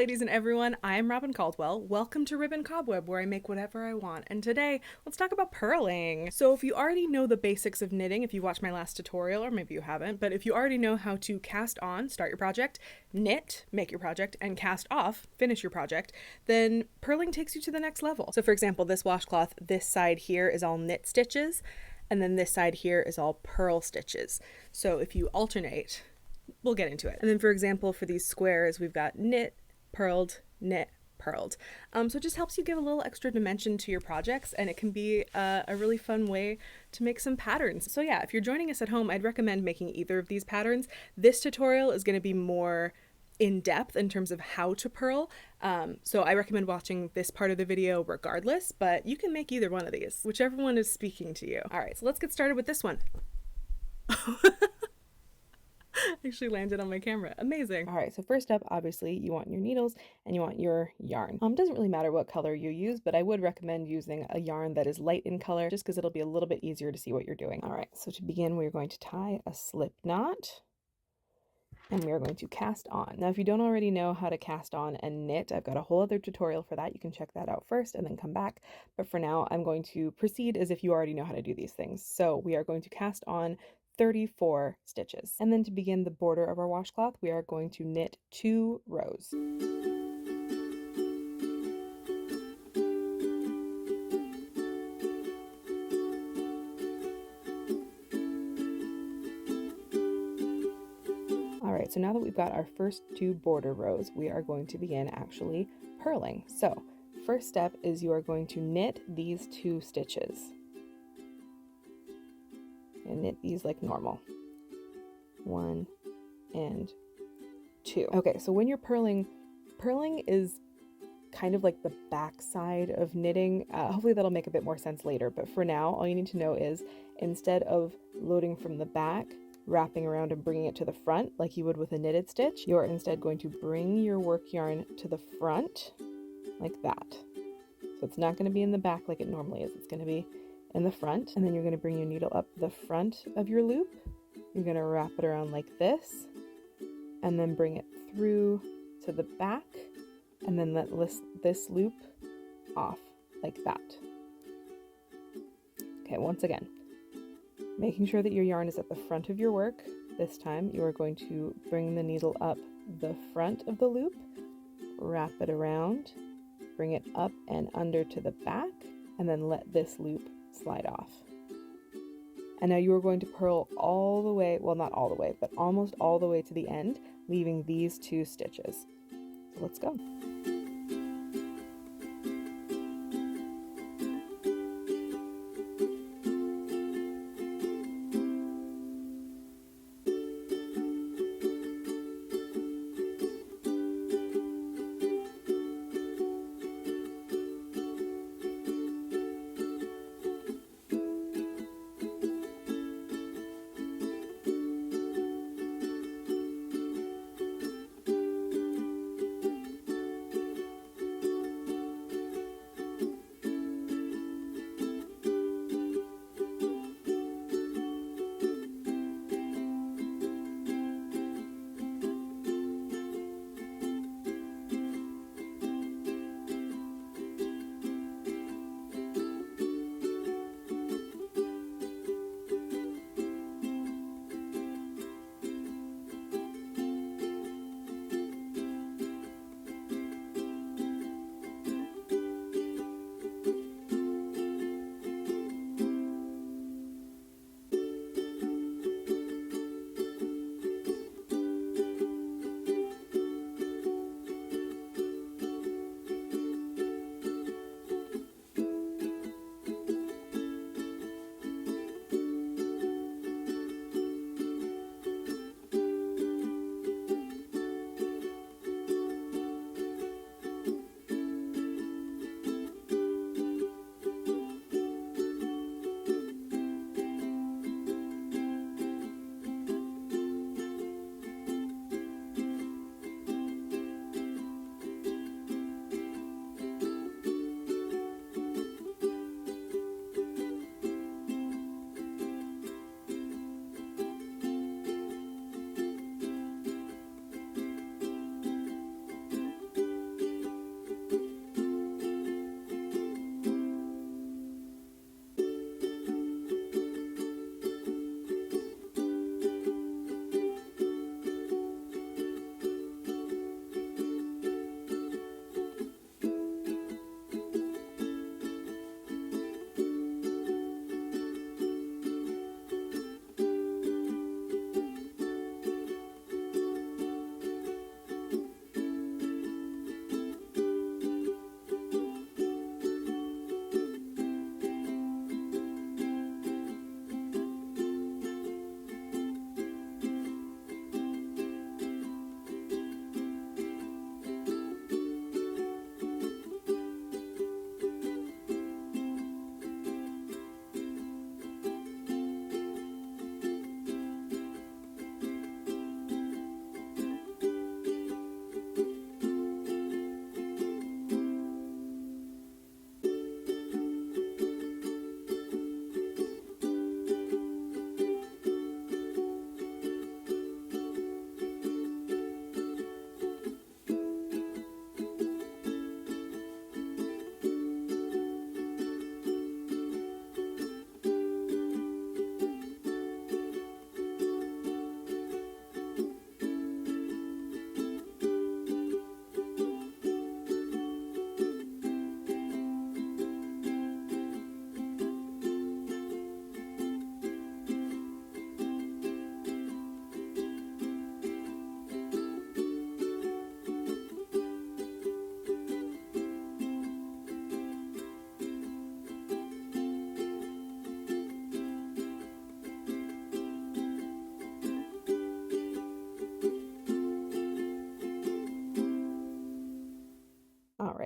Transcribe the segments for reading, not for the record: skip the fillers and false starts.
ladies and everyone, I'm Robin Caldwell. Welcome to Ribbon Cobweb, where I make whatever I want. And today, let's talk about purling. So if you already know the basics of knitting, if you watched my last tutorial, or maybe you haven't, but if you already know how to cast on, start your project, knit, make your project, and cast off, finish your project, then purling takes you to the next level. So for example, this washcloth, this side here is all knit stitches, and then this side here is all purl stitches. So if you alternate, we'll get into it. And then for example, for these squares, we've got knit, purled, knit, purled. So it just helps you give a little extra dimension to your projects, and it can be a really fun way to make some patterns. So yeah, if you're joining us at home, I'd recommend making either of these patterns. This tutorial is going to be more in depth in terms of how to purl. So I recommend watching this part of the video regardless, but you can make either one of these, whichever one is speaking to you. All right, so let's get started with this one. Actually landed on my camera. Amazing. All right, so first up, obviously, you want your needles and you want your yarn. Doesn't really matter what color you use, but I would recommend using a yarn that is light in color just because it'll be a little bit easier to see what you're doing. All right, so to begin, we're going to tie a slip knot and we are going to cast on. Now, if you don't already know how to cast on and knit, I've got a whole other tutorial for that. You can check that out first and then come back. But for now, I'm going to proceed as if you already know how to do these things. So we are going to cast on 34 stitches. And then to begin the border of our washcloth, we are going to knit 2 rows. All right, so now that we've got our first 2 border rows, we are going to begin actually purling. So first step is you are going to knit these 2 stitches. And knit these like normal. 1 and 2. Okay, so when you're purling is kind of like the back side of knitting. Hopefully that'll make a bit more sense later, but for now, all you need to know is instead of loading from the back, wrapping around and bringing it to the front like you would with a knitted stitch, you are instead going to bring your work yarn to the front like that. So it's not going to be in the back like it normally is. It's going to be in the front, and then you're going to bring your needle up the front of your loop. You're going to wrap it around like this, and then bring it through to the back, and then let this loop off like that. Okay, once again, making sure that your yarn is at the front of your work. This time you are going to bring the needle up the front of the loop, wrap it around, bring it up and under to the back, and then let this loop slide off. And now you are going to purl all the way, well, not all the way, but almost all the way to the end, leaving these 2 stitches. So let's go.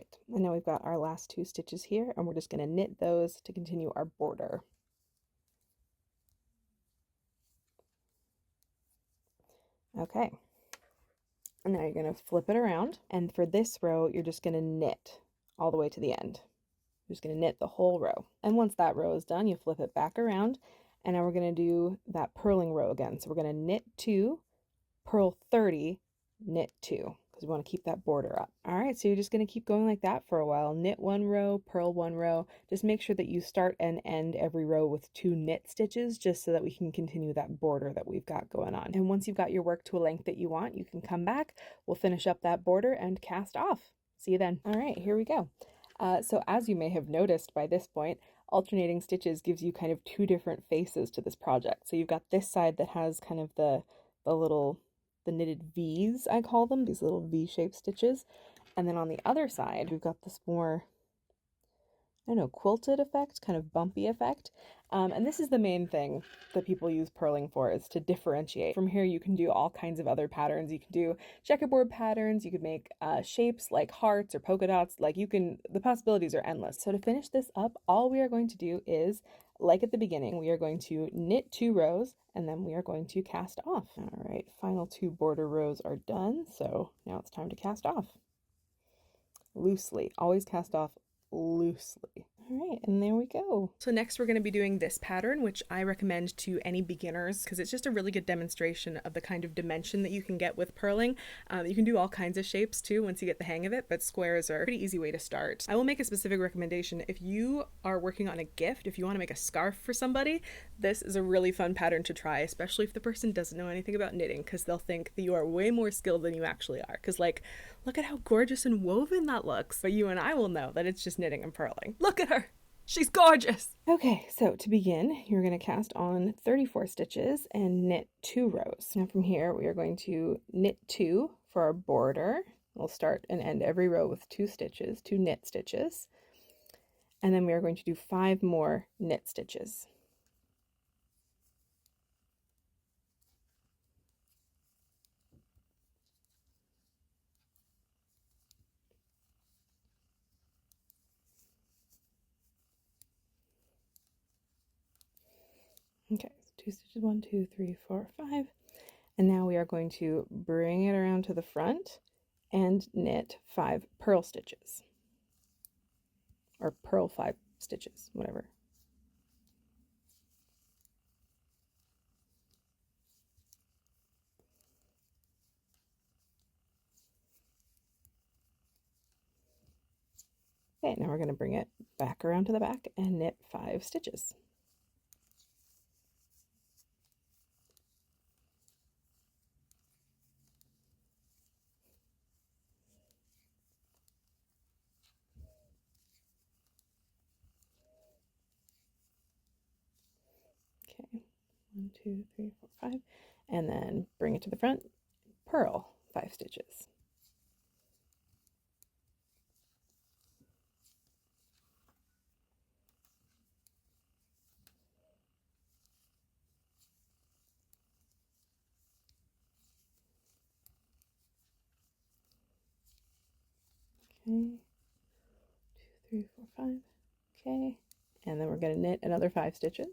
right, and now we've got our last 2 stitches here, and we're just going to knit those to continue our border. Okay, and now you're going to flip it around, and for this row you're just going to knit all the way to the end. You're just going to knit the whole row, and once that row is done, you flip it back around, and now we're going to do that purling row again. So we're going to knit 2, purl 30, knit 2, because we want to keep that border up. All right, so you're just going to keep going like that for a while. Knit 1 row, purl 1 row. Just make sure that you start and end every row with 2 knit stitches, just so that we can continue that border that we've got going on. And once you've got your work to a length that you want, you can come back. We'll finish up that border and cast off. See you then. All right, here we go. So as you may have noticed by this point, alternating stitches gives you kind of 2 different faces to this project. So you've got this side that has kind of the knitted V's, I call them, these little V-shaped stitches. And then on the other side, we've got this more, I don't know, quilted effect, kind of bumpy effect. And this is the main thing that people use purling for, is to differentiate. From here, you can do all kinds of other patterns. You can do checkerboard patterns. You could make shapes like hearts or polka dots. Like the possibilities are endless. So to finish this up, all we are going to do is, like at the beginning, we are going to knit 2 rows, and then we are going to cast off. All right, final 2 border rows are done. So now it's time to cast off. Loosely, always cast off loosely. All right, and there we go. So next we're going to be doing this pattern, which I recommend to any beginners because it's just a really good demonstration of the kind of dimension that you can get with purling. You can do all kinds of shapes too once you get the hang of it, but squares are a pretty easy way to start. I will make a specific recommendation. If you are working on a gift, if you want to make a scarf for somebody, this is a really fun pattern to try, especially if the person doesn't know anything about knitting, because they'll think that you are way more skilled than you actually are. Because like, look at how gorgeous and woven that looks. But you and I will know that it's just knitting and purling. Look at her. She's gorgeous. Okay, so to begin, you're going to cast on 34 stitches and knit 2 rows. Now from here, we are going to knit 2 for our border. We'll start and end every row with 2 stitches, 2 knit stitches. And then we are going to do 5 more knit stitches. Okay, so 2 stitches, 1, 2, 3, 4, 5. And now we are going to bring it around to the front and knit 5 purl stitches. Or purl 5 stitches, whatever. Okay, now we're going to bring it back around to the back and knit 5 stitches. Okay, 1, 2, 3, 4, 5, and then bring it to the front, purl 5 stitches. Okay, 2, 3, 4, 5. Okay, and then we're going to knit another 5 stitches.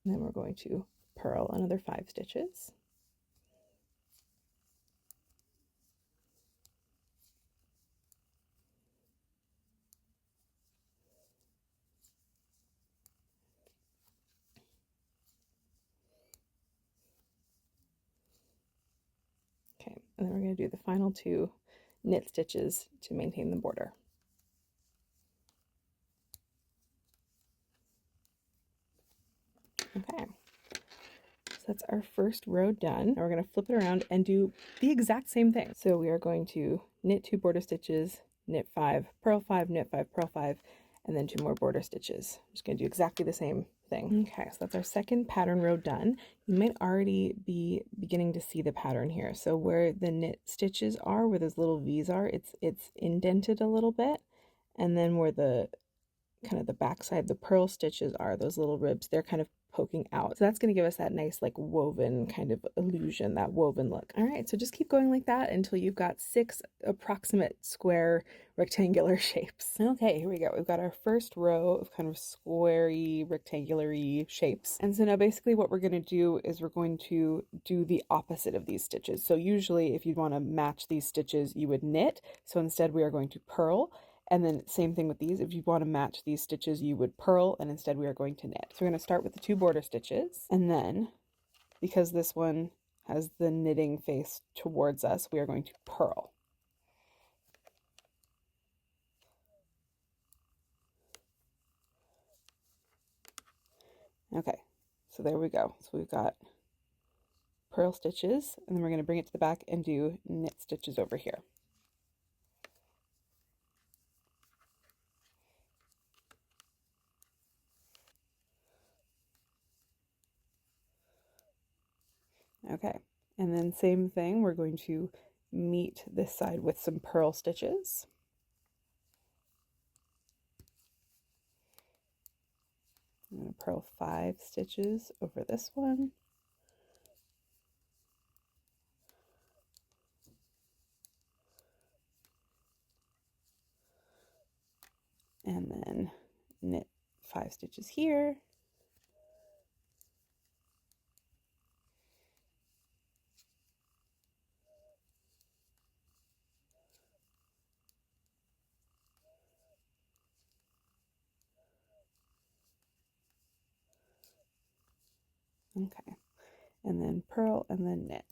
And then we're going to purl another 5 stitches. Okay, and then we're going to do the final 2 knit stitches to maintain the border. Okay, so that's our first row done. Now we're going to flip it around and do the exact same thing. So we are going to knit 2 border stitches, knit 5, purl 5, knit 5, purl 5, and then 2 more border stitches. I'm just going to do exactly the same thing. Okay, so that's our second pattern row done. You might already be beginning to see the pattern here. So where the knit stitches are, where those little V's are, it's indented a little bit. And then where the kind of the backside, the purl stitches are, those little ribs, they're kind of poking out. So that's going to give us that nice like woven kind of illusion, that woven look. All right, so just keep going like that until you've got 6 approximate square rectangular shapes. Okay, here we go. We've got our first row of kind of squarey, rectangular-y shapes. And so now basically what we're going to do is we're going to do the opposite of these stitches. So usually if you'd want to match these stitches, you would knit. So instead we are going to purl. And then same thing with these. If you want to match these stitches, you would purl, and instead we are going to knit. So we're going to start with the 2 border stitches, and then because this one has the knitting face towards us, we are going to purl. Okay, so there we go. So we've got purl stitches, and then we're going to bring it to the back and do knit stitches over here. Okay, and then same thing, we're going to meet this side with some purl stitches. I'm going to purl 5 stitches over this one. And then knit 5 stitches here. Okay, and then purl and then knit.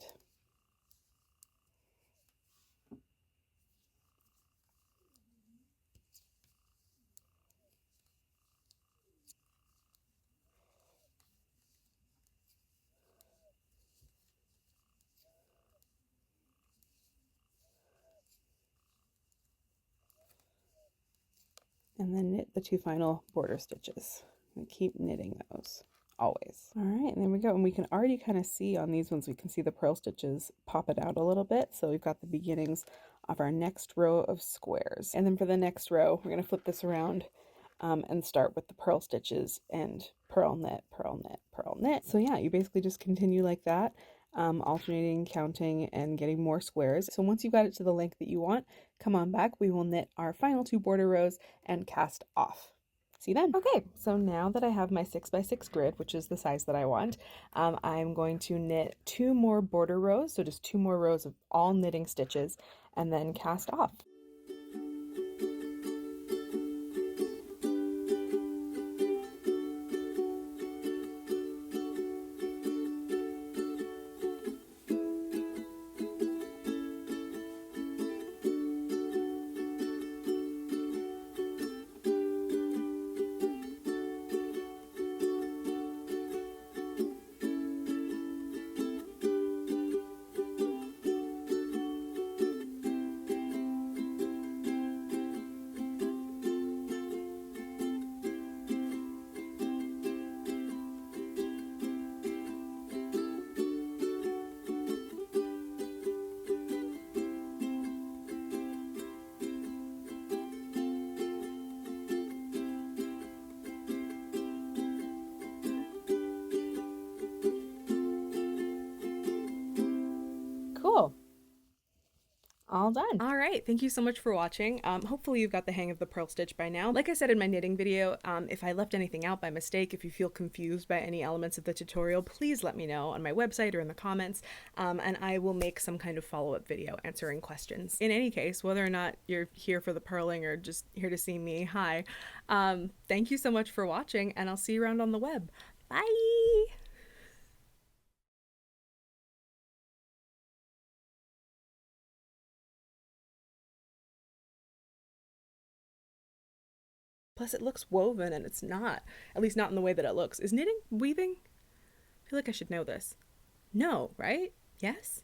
And then knit the 2 final border stitches. And keep knitting those always. All right, and there we go. And we can already kind of see on these ones, we can see the purl stitches pop it out a little bit. So we've got the beginnings of our next row of squares. And then for the next row, we're going to flip this around and start with the purl stitches and purl, knit, purl, knit, purl, knit. So yeah, you basically just continue like that, alternating, counting, and getting more squares. So once you've got it to the length that you want, come on back. We will knit our final 2 border rows and cast off. See you then. Okay, so now that I have my 6x6 grid, which is the size that I want, I'm going to knit 2 more border rows, so just 2 more rows of all knitting stitches, and then cast off. Cool. All done. All right, thank you so much for watching. Hopefully you've got the hang of the purl stitch by now. Like I said in my knitting video, if I left anything out by mistake, if you feel confused by any elements of the tutorial, please let me know on my website or in the comments, and I will make some kind of follow-up video answering questions. In any case, whether or not you're here for the purling or just here to see me, hi. Thank you so much for watching, and I'll see you around on the web. Bye! Plus it looks woven and it's not. At least not in the way that it looks. Is knitting weaving? I feel like I should know this. No, right? Yes?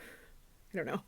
I don't know.